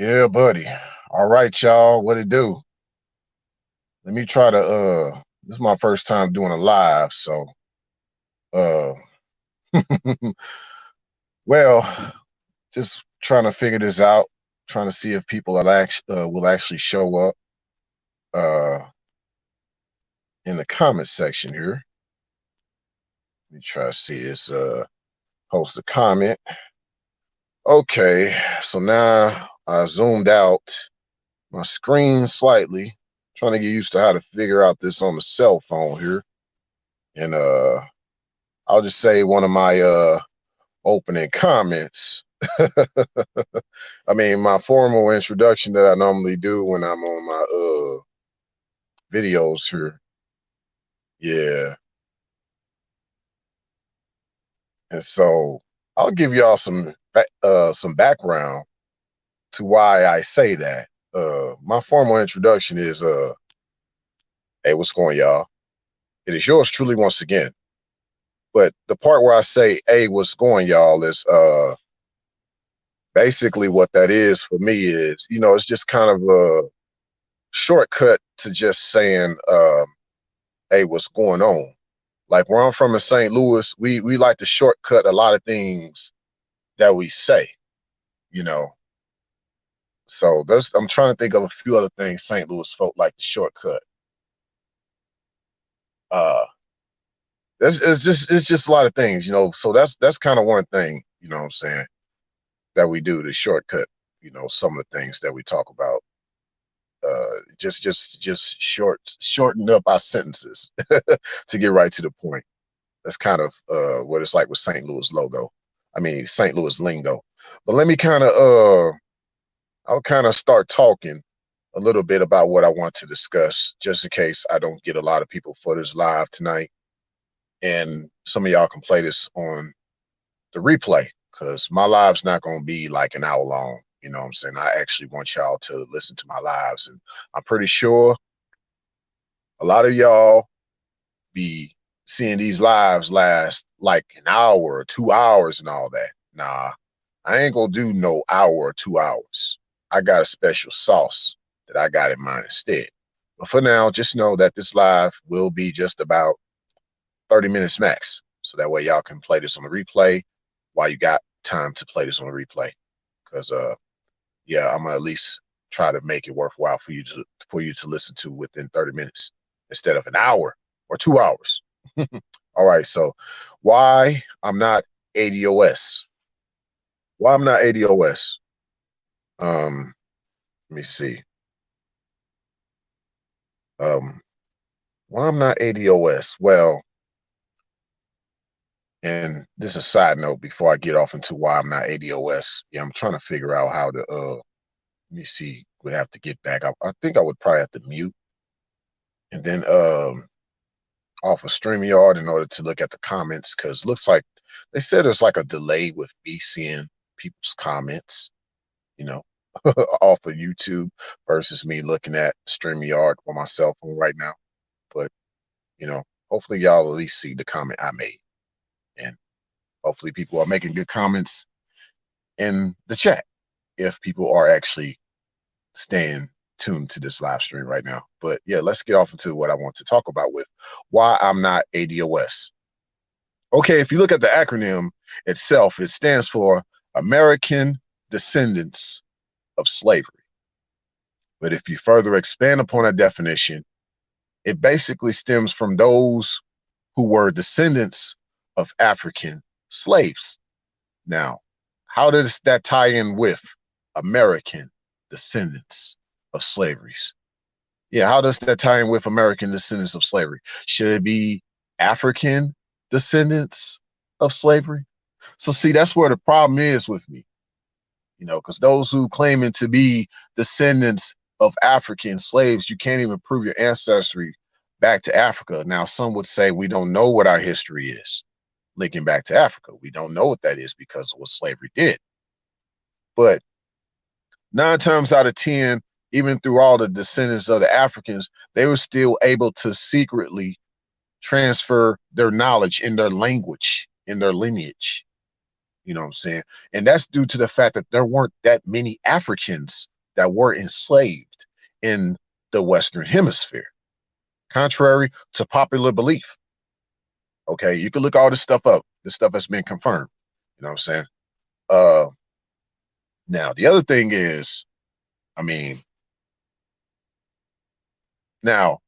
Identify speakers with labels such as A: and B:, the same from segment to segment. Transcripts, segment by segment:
A: Yeah, buddy. All right, y'all. What it do? Let me try to this is my first time doing a live, so uh well, just trying to figure this out, trying to see if people will actually show up uh in the comment section here. Let me try to see this post a comment. Okay, so now I zoomed out my screen slightly, trying to get used to how to figure out this on the cell phone here. And I'll just say one of my opening comments. I mean, my formal introduction that I normally do when I'm on my videos here. Yeah. And so I'll give y'all some background to why I say that. My formal introduction is hey, what's going, y'all? It is yours truly once again. But the part where I say, hey, what's going, y'all, is basically what that is for me is, it's just kind of a shortcut to just saying, hey, what's going on? Like where I'm from in St. Louis, we like to shortcut a lot of things that we say, you know. So I'm trying to think of a few other things St. Louis folk like to shortcut. Uh it's just a lot of things, So that's kind of one thing, what I'm saying, that we do to shortcut, some of the things that we talk about. Just shorten up our sentences to get right to the point. That's kind of what it's like with St. Louis logo. I mean, St. Louis lingo. But let me I'll kind of start talking a little bit about what I want to discuss, just in case I don't get a lot of people for this live tonight. And some of y'all can play this on the replay, because my live's not going to be like an hour long. You know what I'm saying? I actually want y'all to listen to my lives. And I'm pretty sure a lot of y'all be seeing these lives last like an hour or 2 hours and all that. Nah, I ain't gonna do no hour or 2 hours. I got a special sauce that I got in mind instead. But for now, just know that this live will be just about 30 minutes max. So that way y'all can play this on the replay while you got time to play this on the replay. Because yeah, I'm gonna at least try to make it worthwhile for you to listen to within 30 minutes instead of an hour or 2 hours. All right, so why I'm not ADOS? Why I'm not ADOS? Let me see. Why I'm not ADOS? Well, and this is a side note before I get off into why I'm not ADOS. Yeah, I'm trying to figure out how to let me see, would have to get back. I think I would probably have to mute and then off of StreamYard in order to look at the comments, because it looks like they said there's like a delay with me seeing people's comments, off of YouTube versus me looking at StreamYard on my cell phone right now. But, hopefully y'all at least see the comment I made. And hopefully people are making good comments in the chat if people are actually staying tuned to this live stream right now. But yeah, let's get off into what I want to talk about with why I'm not ADOS. Okay, if you look at the acronym itself, it stands for American Descendants of Slavery. But if you further expand upon that definition, it basically stems from those who were descendants of African slaves. Now, how does that tie in with American descendants of slaveries? Yeah, how does that tie in with American descendants of slavery? Should it be African descendants of slavery? So see, that's where the problem is with me, because those who claiming to be descendants of African slaves, you can't even prove your ancestry back to Africa. Now, some would say we don't know what our history is linking back to Africa. We don't know what that is because of what slavery did. But 9 times out of 10, even through all the descendants of the Africans, they were still able to secretly transfer their knowledge in their language, in their lineage. You know what I'm saying? And that's due to the fact that there weren't that many Africans that were enslaved in the Western Hemisphere, contrary to popular belief. Okay, you can look all this stuff up. This stuff has been confirmed. You know what I'm saying? Now, the other thing is, I mean, now,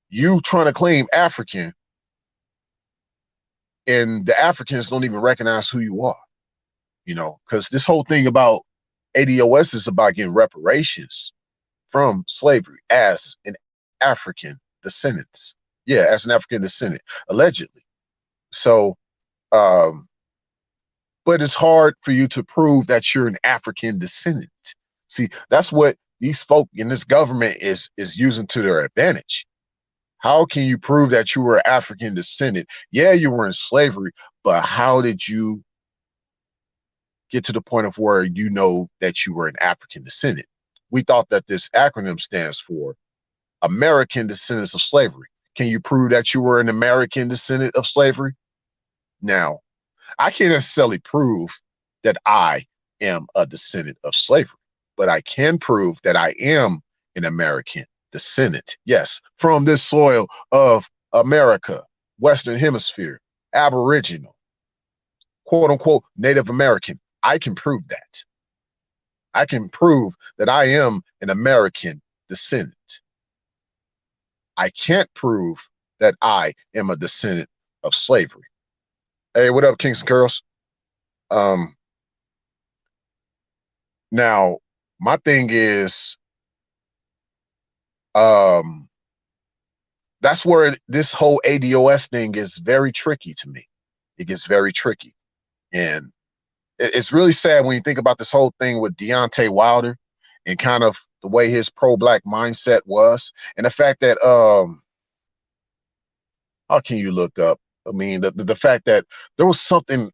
A: you trying to claim African, and the Africans don't even recognize who you are, you know, because this whole thing about ADOS is about getting reparations from slavery as an African descendant. Yeah, as an African descendant, allegedly. So, but it's hard for you to prove that you're an African descendant. See, that's what these folk in this government is using to their advantage. How can you prove that you were African descendant? Yeah, you were in slavery, but how did you get to the point of where you know that you were an African descendant? We thought that this acronym stands for American Descendants of Slavery. Can you prove that you were an American descendant of slavery? Now, I can't necessarily prove that I am a descendant of slavery, but I can prove that I am an American descendant. Yes, from this soil of America, Western Hemisphere, Aboriginal, quote unquote, Native American. I can prove that. I can prove that I am an American descendant. I can't prove that I am a descendant of slavery. Hey, what up, Kings and Girls? Now, my thing is, that's where this whole ADOS thing is very tricky to me. It gets very tricky. And it's really sad when you think about this whole thing with Deontay Wilder and kind of the way his pro-black mindset was. And the fact that, how can you look up? I mean, the fact that there was something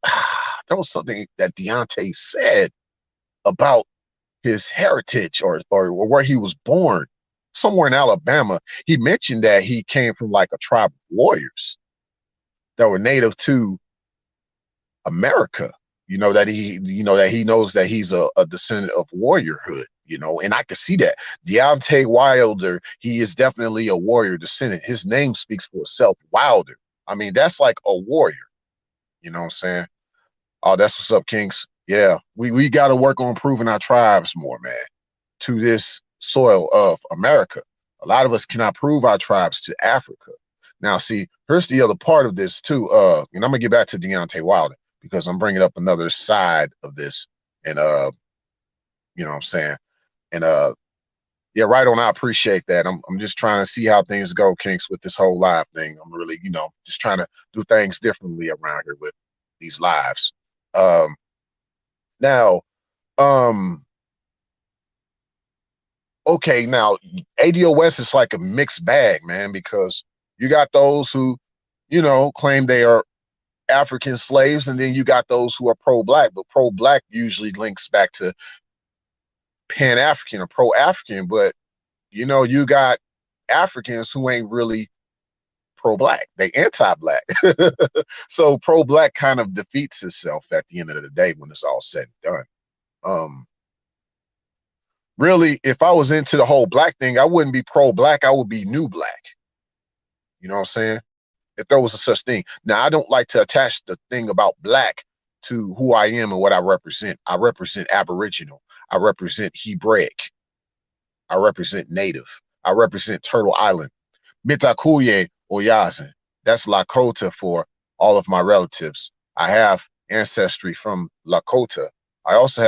A: that Deontay said about his heritage or where he was born, somewhere in Alabama. He mentioned that he came from like a tribe of warriors that were native to America. You know, that he knows that he's a descendant of warriorhood, you know, and I can see that. Deontay Wilder, he is definitely a warrior descendant. His name speaks for itself, Wilder. I mean, that's like a warrior, you know what I'm saying? Oh, that's what's up, Kings. Yeah, we got to work on improving our tribes more, man, to this soil of America. A lot of us cannot prove our tribes to Africa. Now, see, here's the other part of this too. And I'm gonna get back to Deontay Wilder because I'm bringing up another side of this, and you know what I'm saying, and yeah, right on. I appreciate that. I'm just trying to see how things go, Kinks, with this whole live thing. I'm really, you know, just trying to do things differently around here with these lives. Now, okay, now ADOS is like a mixed bag, man, because you got those who, you know, claim they are African slaves, and then you got those who are pro-black, but pro-black usually links back to Pan-African or pro-African, but you know, you got Africans who ain't really pro-black, they anti-black. So pro-black kind of defeats itself at the end of the day when it's all said and done. Really, if I was into the whole black thing, I wouldn't be pro-black, I would be new black. You know what I'm saying? If there was a such thing. Now, I don't like to attach the thing about black to who I am and what I represent. I represent Aboriginal. I represent Hebraic. I represent Native. I represent Turtle Island. Mitakuye Oyazin. That's Lakota for all of my relatives. I have ancestry from Lakota. I also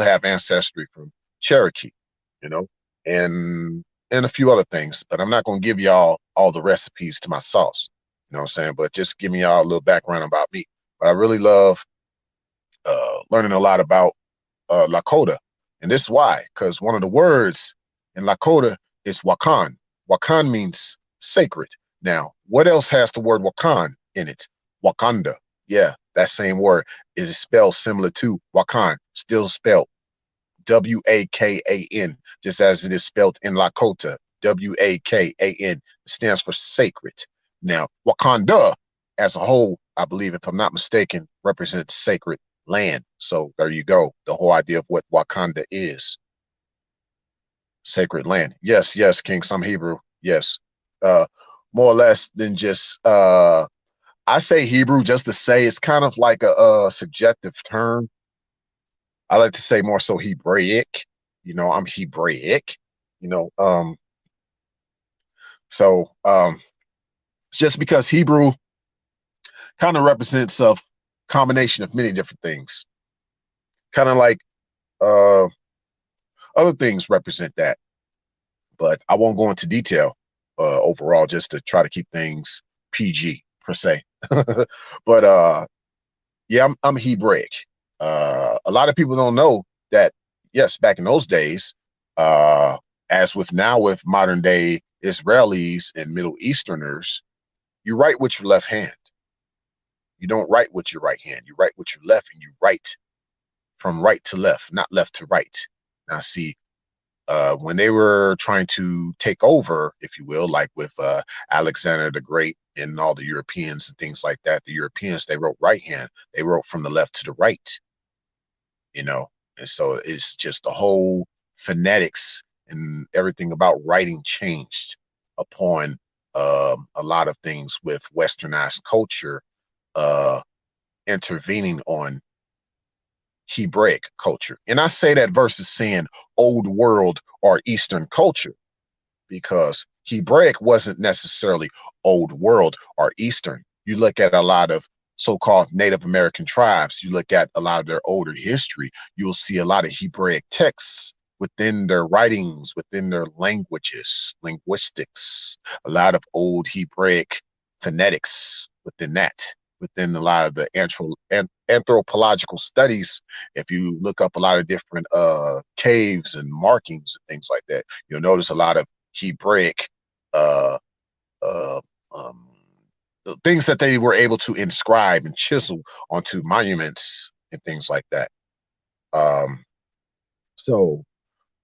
A: have ancestry from Cherokee, you know, and a few other things, but I'm not going to give y'all all the recipes to my sauce. You know what I'm saying? But just give me y'all a little background about me. But I really love learning a lot about Lakota. And this is why, because one of the words in Lakota is Wakan. Wakan means sacred. Now, what else has the word Wakan in it? Wakanda. Yeah, that same word is spelled similar to Wakan, still spelled W-A-K-A-N, just as it is spelled in Lakota, W-A-K-A-N. It stands for sacred. Now, Wakanda as a whole, I believe, if I'm not mistaken, represents sacred land. So there you go. The whole idea of what Wakanda is. Sacred land. Yes, yes, King, some Hebrew. Yes. Uh more or less than just I say Hebrew just to say it's kind of like a subjective term. I like to say more so Hebraic. I'm Hebraic, you know. So it's just because Hebrew kind of represents a combination of many different things. Kind of like uh other things represent that. But I won't go into detail overall just to try to keep things PG per se. But yeah, I'm Hebraic. A lot of people don't know that. Yes, back in those days, uh, as with now with modern day Israelis and Middle Easterners, you write with your left hand. You don't write with your right hand. You write with your left, and you write from right to left, not left to right. Now, see, when they were trying to take over, if you will, like with Alexander the Great and all the Europeans and things like that, the Europeans, they wrote right hand. They wrote from the left to the right, you know. And so it's just the whole phonetics and everything about writing changed upon a lot of things with westernized culture uh, intervening on Hebraic culture. And I say that versus saying old world or Eastern culture, because Hebraic wasn't necessarily old world or Eastern. You look at a lot of so-called Native American tribes, you look at a lot of their older history, you'll see a lot of Hebraic texts within their writings, within their languages, linguistics, a lot of old Hebraic phonetics within that, within a lot of the anthropological studies. If you look up a lot of different caves and markings and things like that, you'll notice a lot of Hebraic uh, uh, um, the things that they were able to inscribe and chisel onto monuments and things like that. Um, so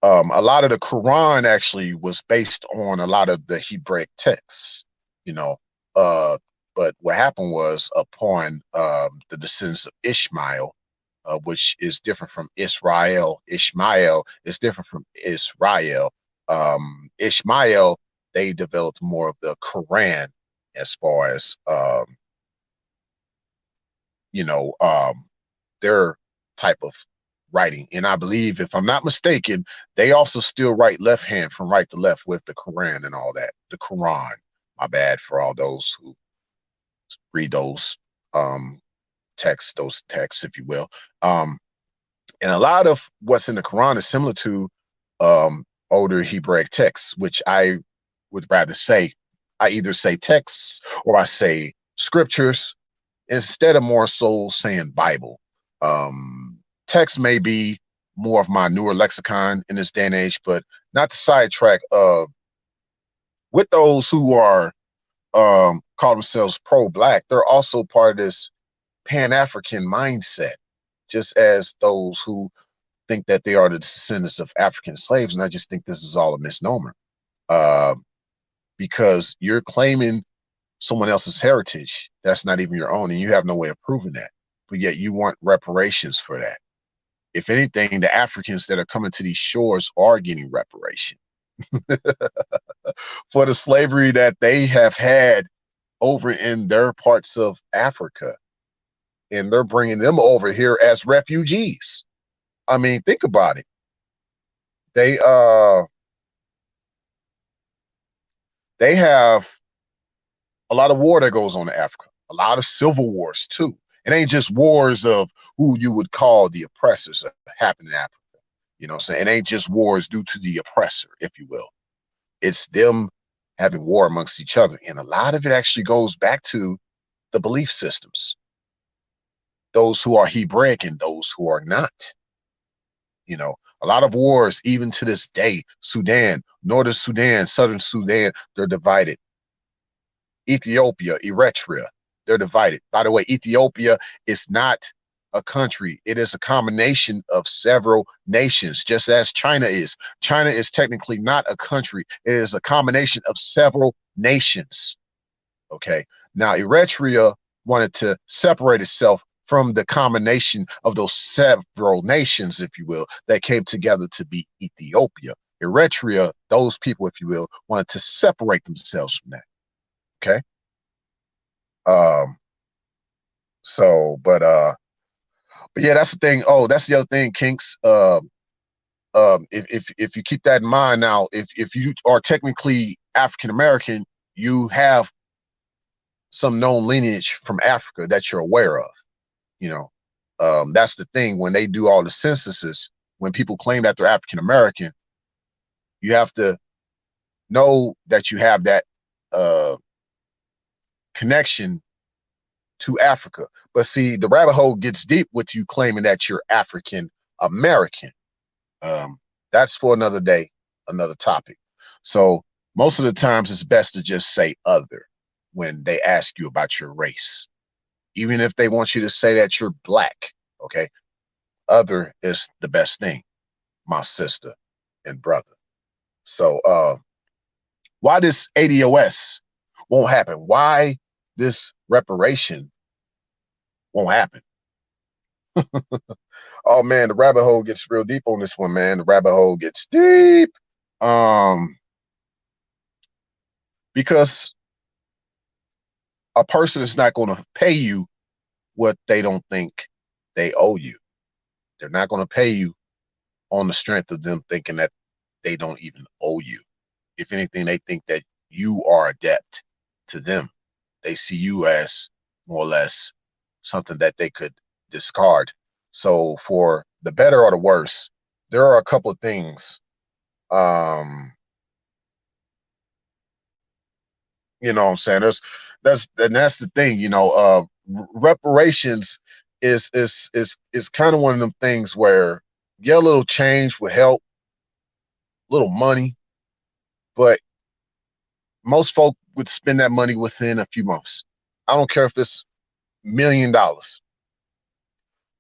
A: a lot of the Quran actually was based on a lot of the Hebraic texts, you know. Uh, but what happened was upon the descendants of Ishmael, which is different from Israel. Ishmael is different from Israel. Ishmael, they developed more of the Quran as far as you know, their type of writing. And I believe, if I'm not mistaken, they also still write left hand from right to left with the Quran and all that. The Quran. My bad for all those who read um, those texts, if you will. Um, and a lot of what's in the Quran is similar to older Hebraic texts, which I would rather say. I either say texts or I say scriptures instead of more so saying Bible. Text may be more of my newer lexicon in this day and age, but not to sidetrack. With those who are call themselves pro-black, they're also part of this Pan-African mindset, just as those who think that they are the descendants of African slaves. And I just think this is all a misnomer, uh, because you're claiming someone else's heritage that's not even your own, and you have no way of proving that. But yet you want reparations for that. If anything, the Africans that are coming to these shores are getting reparation for the slavery that they have had over in their parts of Africa, and they're bringing them over here as refugees. I mean, think about it. They they have a lot of war that goes on in Africa, a lot of civil wars too. It ain't just wars of who you would call the oppressors that happen in Africa. You know what I'm saying? It ain't just wars due to the oppressor, if you will. It's them having war amongst each other. And a lot of it actually goes back to the belief systems, those who are Hebraic and those who are not. You know, a lot of wars, even to this day, Sudan, Northern Sudan, Southern Sudan, they're divided. Ethiopia, Eritrea, they're divided. By the way, Ethiopia is not a country. It is a combination of several nations, just as China is. China is technically not a country. It is a combination of several nations. Okay. Now, Eritrea wanted to separate itself from the combination of those several nations, if you will, that came together to be Ethiopia. Eritrea, those people, if you will, wanted to separate themselves from that. Okay. But yeah, that's the thing. Oh, that's the other thing, Kinks. If you keep that in mind now, if you are technically African American, you have some known lineage from Africa that you're aware of. You know, that's the thing. When they do all the censuses, when people claim that they're African American, you have to know that you have that connection to Africa. But see, the rabbit hole gets deep with you claiming that you're African American. That's for another day, another topic. So most of the times it's best to just say other when they ask you about your race. Even if they want you to say that you're black, okay? Other is the best thing, my sister and brother. So why this ADOS won't happen? Why this reparation won't happen? Oh man, the rabbit hole gets real deep on this one, man. The rabbit hole gets deep. Because a person is not going to pay you what they don't think they owe you. They're not going to pay you on the strength of them thinking that they don't even owe you. If anything, they think that you are a debt to them. They see you as more or less something that they could discard. So for the better or the worse, there are a couple of things, you know what I'm saying? That's the thing, you know, reparations is kind of one of them things where get a little change would help, little money, but most folk would spend that money within a few months. I don't care if it's $1 million.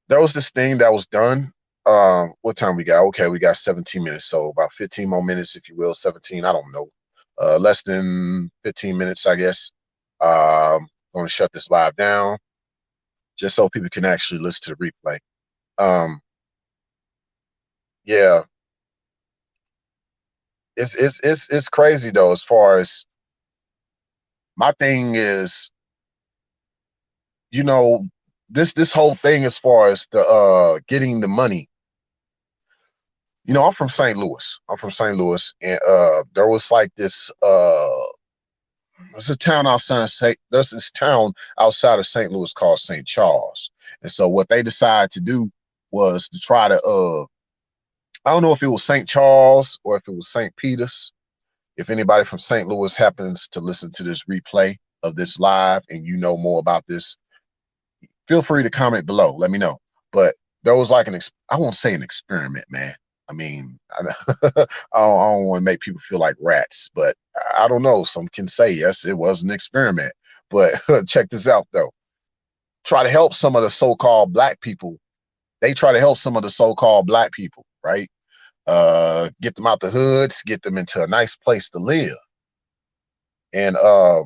A: There was this thing that was done. What time we got? Okay, we got 17 minutes, so about 15 more minutes, if you will. 17, I don't know. Less than 15 minutes, I guess. Going to shut this live down just so people can actually listen to the replay. Yeah, it's crazy though. As far as my thing is, you know, this whole thing as far as the getting the money. You know, I'm from St. Louis. I'm from St. Louis, and there was like this there's a town outside of there's this town outside of St. Louis called St. Charles. And so what they decided to do was to try to I don't know if it was St. Charles or if it was St. Peter's. If anybody from St. Louis happens to listen to this replay of this live and you know more about this, feel free to comment below. Let me know. But there was like I won't say an experiment, man. I mean, I don't want to make people feel like rats, but I don't know. Some can say, yes, it was an experiment. But check this out, though. Try to help some of the so-called black people. They try to help some of the so-called black people, right? Get them out the hoods, get them into a nice place to live. And the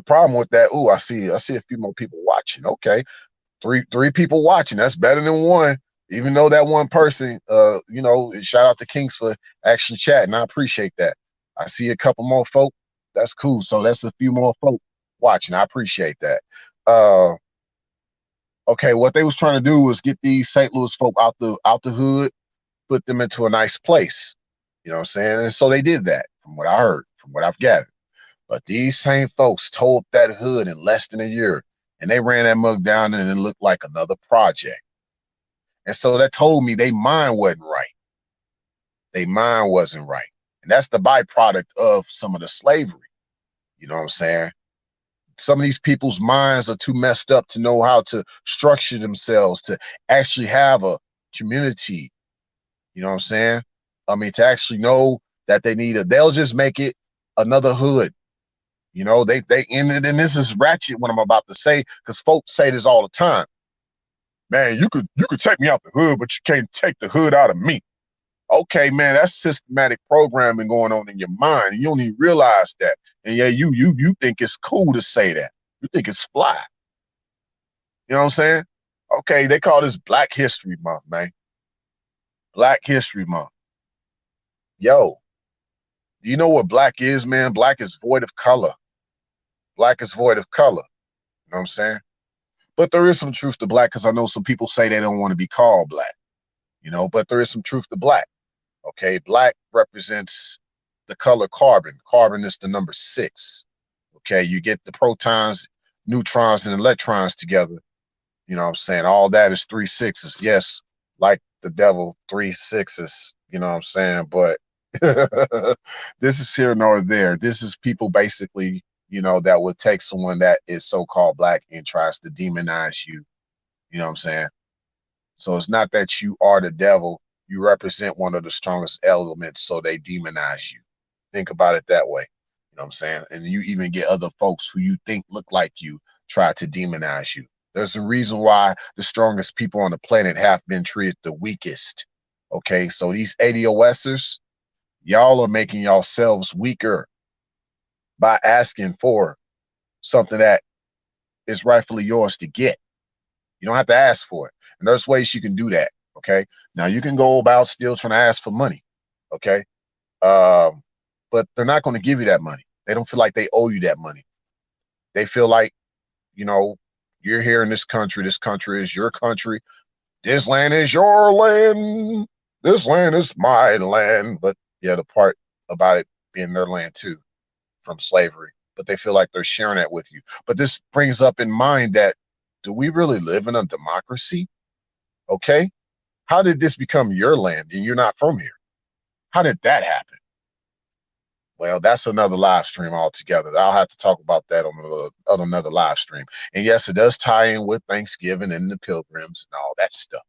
A: problem with that, I see a few more people watching. Okay. Three people watching. That's better than one. Even though that one person, you know, shout out to Kings for actually chatting. I appreciate that. I see a couple more folk. That's cool. So that's a few more folk watching. I appreciate that. Okay, what they was trying to do was get these St. Louis folk out the hood, put them into a nice place. You know what I'm saying? And so they did that, from what I heard, from what I've gathered. But these same folks tore up that hood in less than a year, and they ran that mug down, and it looked like another project. And so that told me they mind wasn't right. They mind wasn't right. And that's the byproduct of some of the slavery. You know what I'm saying? Some of these people's minds are too messed up to know how to structure themselves, to actually have a community. You know what I'm saying? I mean, to actually know that they need they'll just make it another hood. You know, and this is ratchet what I'm about to say, because folks say this all the time. Man, you could take me out the hood, but you can't take the hood out of me. Okay, man, that's systematic programming going on in your mind. You don't even realize that. And yeah, you think it's cool to say that. You think it's fly. You know what I'm saying? Okay, they call this Black History Month, man. Black History Month. Yo, do you know what black is, man? Black is void of color. Black is void of color. You know what I'm saying? But there is some truth to black, because I know some people say they don't want to be called black, you know, but there is some truth to black. Okay, black represents the color carbon. Carbon is the number 6. Okay, you get the protons, neutrons, and electrons together. You know what I'm saying? All that is 3 sixes. Yes, like the devil, 3 sixes. You know what I'm saying? But this is here nor there. This is people basically, you know, that would take someone that is so-called black and tries to demonize you. You know what I'm saying? So it's not that you are the devil. You represent one of the strongest elements, so they demonize you. Think about it that way. You know what I'm saying? And you even get other folks who you think look like you try to demonize you. There's a reason why the strongest people on the planet have been treated the weakest. Okay, so these ADOSers, y'all are making yourselves weaker by asking for something that is rightfully yours to get. You don't have to ask for it. And there's ways you can do that. Okay. Now you can go about still trying to ask for money. Okay. But they're not going to give you that money. They don't feel like they owe you that money. They feel like, you know, you're here in this country. This country is your country. This land is your land. This land is my land. But yeah, the part about it being their land too, from slavery. But they feel like they're sharing that with you. But this brings up in mind that, do we really live in a democracy? Okay. How did this become your land and you're not from here? How did that happen? Well, that's another live stream altogether. I'll have to talk about that on another live stream. And yes, it does tie in with Thanksgiving and the pilgrims and all that stuff.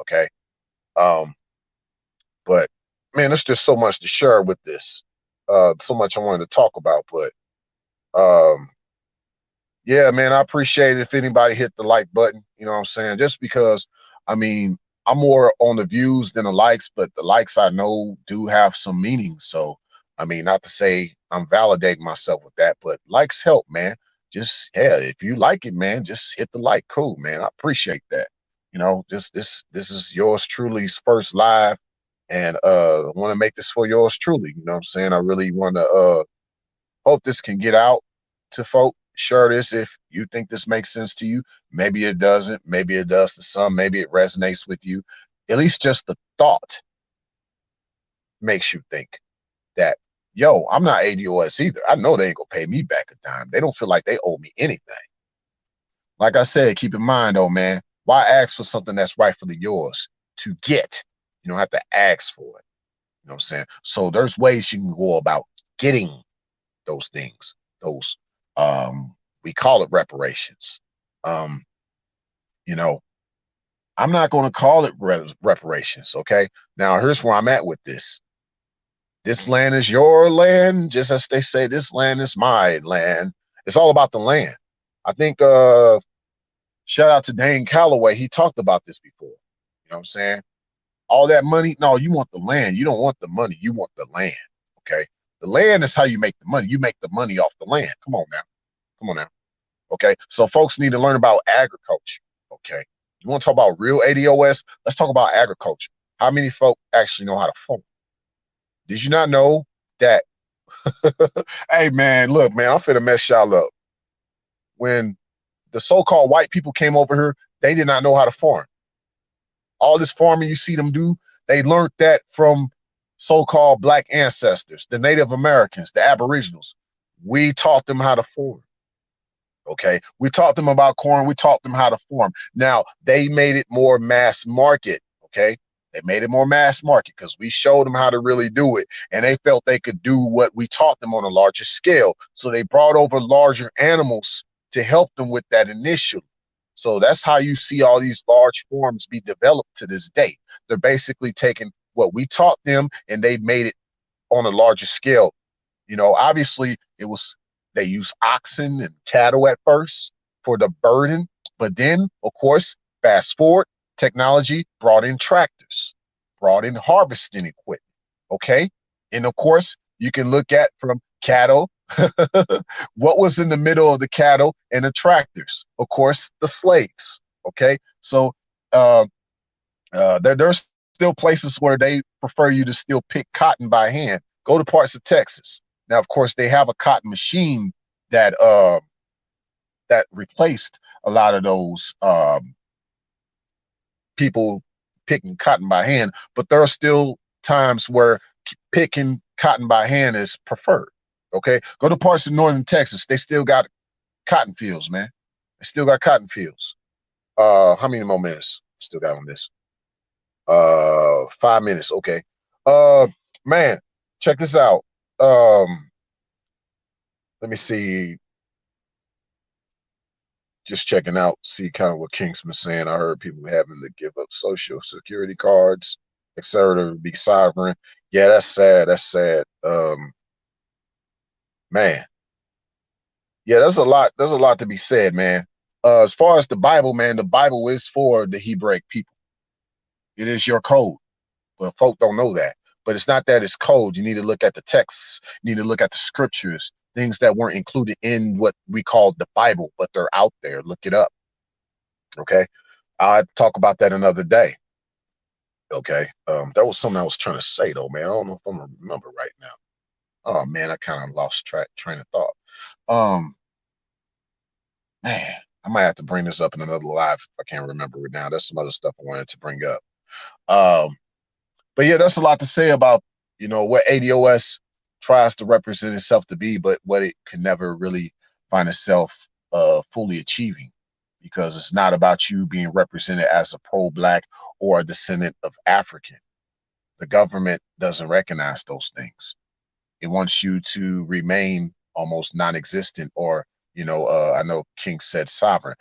A: Okay. But man, there's just so much to share with this. So much I wanted to talk about, but yeah, man, I appreciate it if anybody hit the like button. You know what I'm saying? Just because, I mean, I'm more on the views than the likes, but the likes I know do have some meaning. So, I mean, not to say I'm validating myself with that, but likes help, man. Just, yeah, if you like it, man, just hit the like. Cool, man. I appreciate that. You know, this is yours truly's first live, and I want to make this for yours truly. You know what I'm saying? I really want to hope this can get out to folk. Share this if you think this makes sense to you. Maybe it doesn't. Maybe it does to some. Maybe it resonates with you. At least just the thought makes you think that, yo, I'm not ADOS either. I know they ain't gonna pay me back a dime. They don't feel like they owe me anything. Like I said, keep in mind, though, man, why ask for something that's rightfully yours to get? You don't have to ask for it. You know what I'm saying? So there's ways you can go about getting those things, those we call it reparations. You know, I'm not going to call it reparations. Okay, now here's where I'm at with this. This land is your land, just as they say, this land is my land. It's all about the land. I think shout out to Dane Calloway, he talked about this before. You know what I'm saying? All that money, no, you want the land. You don't want the money, you want the land. Okay, the land is how you make the money. You make the money off the land. Come on now. Come on now. Okay. So folks need to learn about agriculture. Okay. You want to talk about real ADOS? Let's talk about agriculture. How many folk actually know how to farm? Did you not know that? Hey, man, look, man, I'm finna mess y'all up. When the so-called white people came over here, they did not know how to farm. All this farming you see them do, they learned that from so-called black ancestors, the Native Americans, the Aboriginals. We taught them how to farm. Okay, we taught them about corn. We taught them how to farm. Now they made it more mass market. Okay, they made it more mass market because we showed them how to really do it, and they felt they could do what we taught them on a larger scale. So they brought over larger animals to help them with that initially. So that's how you see all these large farms be developed to this day. They're basically taking what we taught them and they made it on a larger scale. You know, obviously it was, they used oxen and cattle at first for the burden, but then, of course, fast forward, technology brought in tractors, brought in harvesting equipment, okay? And of course, you can look at from cattle What was in the middle of the cattle and the tractors? Of course, the slaves. Okay, so uh, there's still places where they prefer you to still pick cotton by hand. Go to parts of Texas. Now, of course, they have a cotton machine that that replaced a lot of those people picking cotton by hand, but there are still times where picking cotton by hand is preferred. Okay, go to parts of northern Texas. They still got cotton fields, man. They still got cotton fields. How many more minutes still got on this? 5 minutes. Okay. Uh, man, check this out. Let me see. Just checking out, see kind of what Kingsman's saying. I heard people having to give up social security cards, etc., to be sovereign. Yeah, that's sad. That's sad. Man, yeah, there's a lot. There's a lot to be said, man. As far as the Bible, man, the Bible is for the Hebraic people. It is your code. Well, folk don't know that, but it's not that it's code. You need to look at the texts. You need to look at the scriptures, things that weren't included in what we call the Bible, but they're out there. Look it up. Okay. I'll talk about that another day. Okay. That was something I was trying to say though, man. I don't know if I'm gonna remember right now. Oh man, I kind of lost train of thought. Um, man, I might have to bring this up in another live if I can't remember it now. That's some other stuff I wanted to bring up. But yeah, that's a lot to say about, you know, what ADOS tries to represent itself to be, but what it can never really find itself fully achieving, because it's not about you being represented as a pro-Black or a descendant of African. The government doesn't recognize those things. It wants you to remain almost non-existent, or, you know, I know King said sovereign.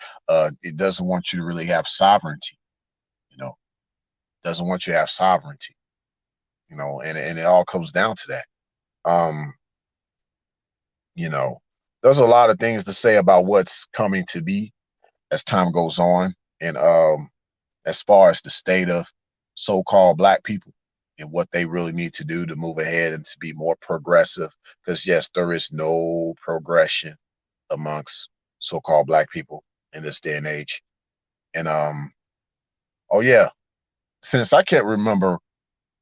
A: It doesn't want you to really have sovereignty, you know, doesn't want you to have sovereignty, you know, and it all comes down to that. You know, there's a lot of things to say about what's coming to be as time goes on. And as far as the state of so-called Black people and what they really need to do to move ahead and to be more progressive, because yes, there is no progression amongst so-called Black people in this day and age. And oh yeah, since I can't remember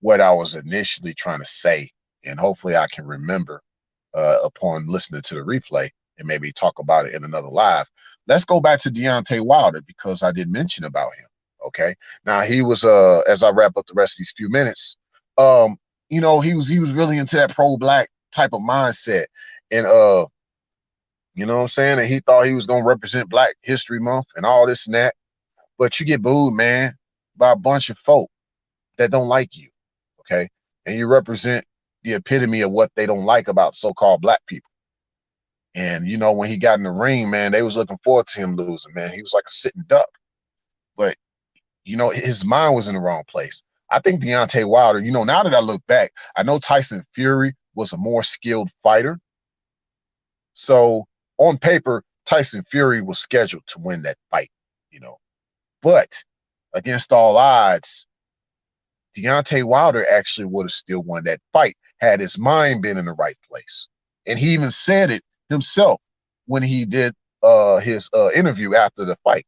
A: what I was initially trying to say, and hopefully I can remember upon listening to the replay and maybe talk about it in another live. Let's go back to Deontay Wilder, because I did mention about him. Okay, now he was as I wrap up the rest of these few minutes, you know, he was really into that pro-Black type of mindset, and you know what I'm saying, and he thought he was gonna represent Black History Month and all this and that, but you get booed, man, by a bunch of folk that don't like you. Okay, and you represent the epitome of what they don't like about so-called Black people. And you know, when he got in the ring, man, they was looking forward to him losing, man. He was like a sitting duck. But you know, his mind was in the wrong place. I think Deontay Wilder, you know, now that I look back, I know Tyson Fury was a more skilled fighter. So on paper, Tyson Fury was scheduled to win that fight, you know. But against all odds, Deontay Wilder actually would have still won that fight had his mind been in the right place. And he even said it himself when he did his interview after the fight,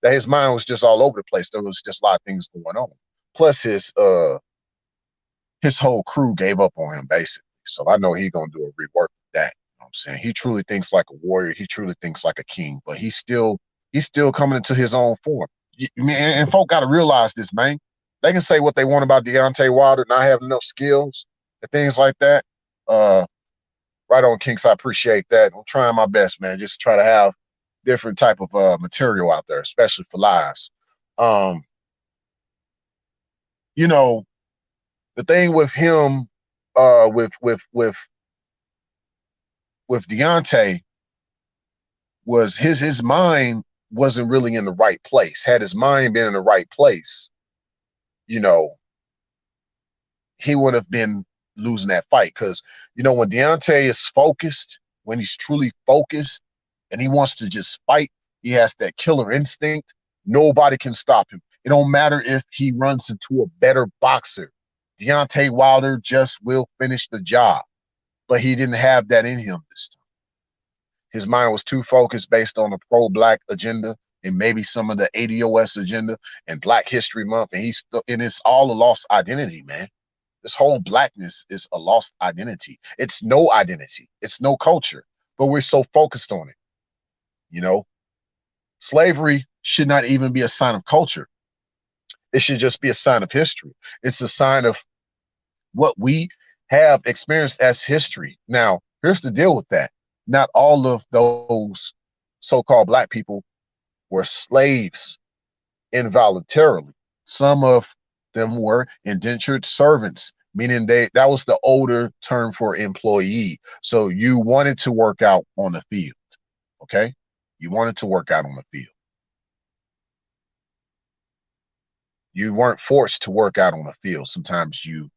A: that his mind was just all over the place. There was just a lot of things going on. Plus his whole crew gave up on him, basically. So I know he's gonna do a rework with that. You know what I'm saying? He truly thinks like a warrior, he truly thinks like a king, but he's still coming into his own form. And folk gotta realize this, man. They can say what they want about Deontay Wilder not having enough skills and things like that. Right on, Kinks. I appreciate that. I'm trying my best, man. Just try to have different type of material out there, especially for lives. You know, the thing with him, with Deontay, was his mind wasn't really in the right place. Had his mind been in the right place, you know, he would have been losing that fight. Because, you know, when Deontay is focused, when he's truly focused and he wants to just fight, he has that killer instinct. Nobody can stop him. It don't matter if he runs into a better boxer. Deontay Wilder just will finish the job. but he didn't have that in him this time. His mind was too focused based on the pro-black agenda and maybe some of the ADOS agenda and Black History Month. And it's all a lost identity, man. This whole blackness is a lost identity. It's no identity. It's no culture, but we're so focused on it. You know, slavery should not even be a sign of culture. It should just be a sign of history. It's a sign of what we have experienced as history. Now, here's the deal with that. Not all of those so-called Black people were slaves involuntarily. Some of them were indentured servants, meaning that was the older term for employee. So you wanted to work out on the field, okay? You wanted to work out on the field. You weren't forced to work out on the field. Sometimes you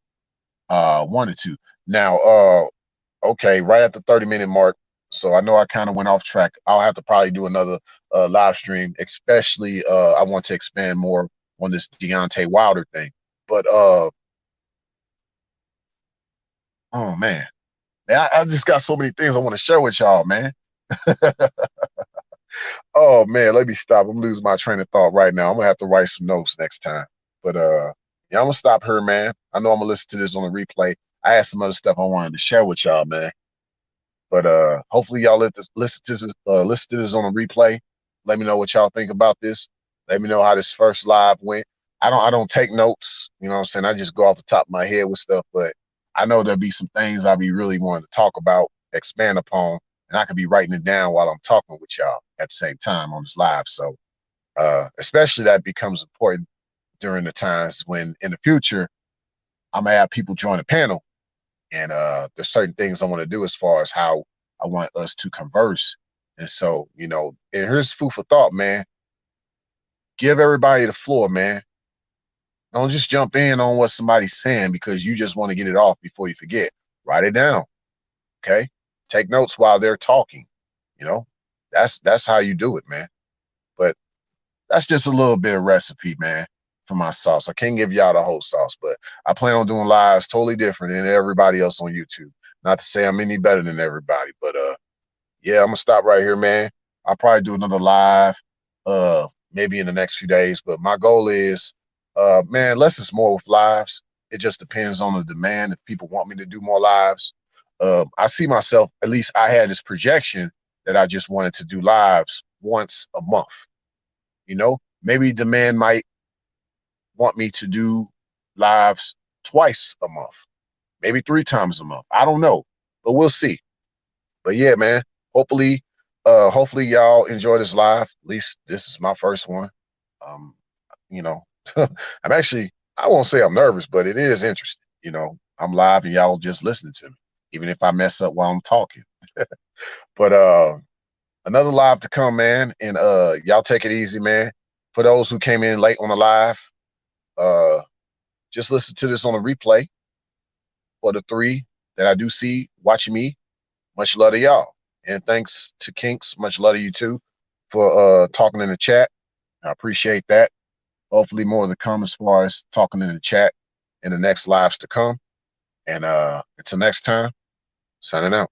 A: wanted to. Now, okay, right at the 30-minute mark. So I know I kind of went off track. I'll have to probably do another live stream, especially I want to expand more on this Deontay Wilder thing. But oh man, I just got so many things I want to share with y'all, man. Oh man, let me stop. I'm losing my train of thought right now. I'm gonna have to write some notes next time. But yeah, I'm gonna stop here, man. I know I'm gonna listen to this on the replay. I had some other stuff I wanted to share with y'all, man. But hopefully y'all listen to this on a replay. Let me know what y'all think about this. Let me know how this first live went. I don't take notes, you know what I'm saying? I just go off the top of my head with stuff, but I know there'll be some things I'll be really wanting to talk about, expand upon, and I could be writing it down while I'm talking with y'all at the same time on this live. So especially that becomes important during the times when in the future I'm gonna have people join the panel. And there's certain things I want to do as far as how I want us to converse. And so, you know, and here's food for thought, man. Give everybody the floor, man. Don't just jump in on what somebody's saying because you just want to get it off before you forget. Write it down, okay? Take notes while they're talking, you know? That's how you do it, man. But that's just a little bit of recipe, man, for my sauce. I can't give y'all the whole sauce, but I plan on doing lives totally different than everybody else on YouTube. Not to say I'm any better than everybody, but yeah, I'm gonna stop right here, man. I'll probably do another live maybe in the next few days, but my goal is man, less is more with lives. It just depends on the demand. If people want me to do more lives, I see myself, at least I had this projection that I just wanted to do lives once a month. You know, maybe demand might want me to do lives twice a month, maybe 3 times a month. I don't know, but we'll see. But yeah, man, hopefully y'all enjoy this live. At least this is my first one. You know, I'm actually, I won't say I'm nervous, but it is interesting. You know, I'm live and y'all just listening to me, even if I mess up while I'm talking. But another live to come, man. And y'all take it easy, man. For those who came in late on the live, just listen to this on a replay. For the 3 that I do see watching me, much love to y'all. And thanks to Kinks, much love to you too for talking in the chat. I appreciate that. Hopefully more to come as far as talking in the chat in the next lives to come. And until next time, signing out.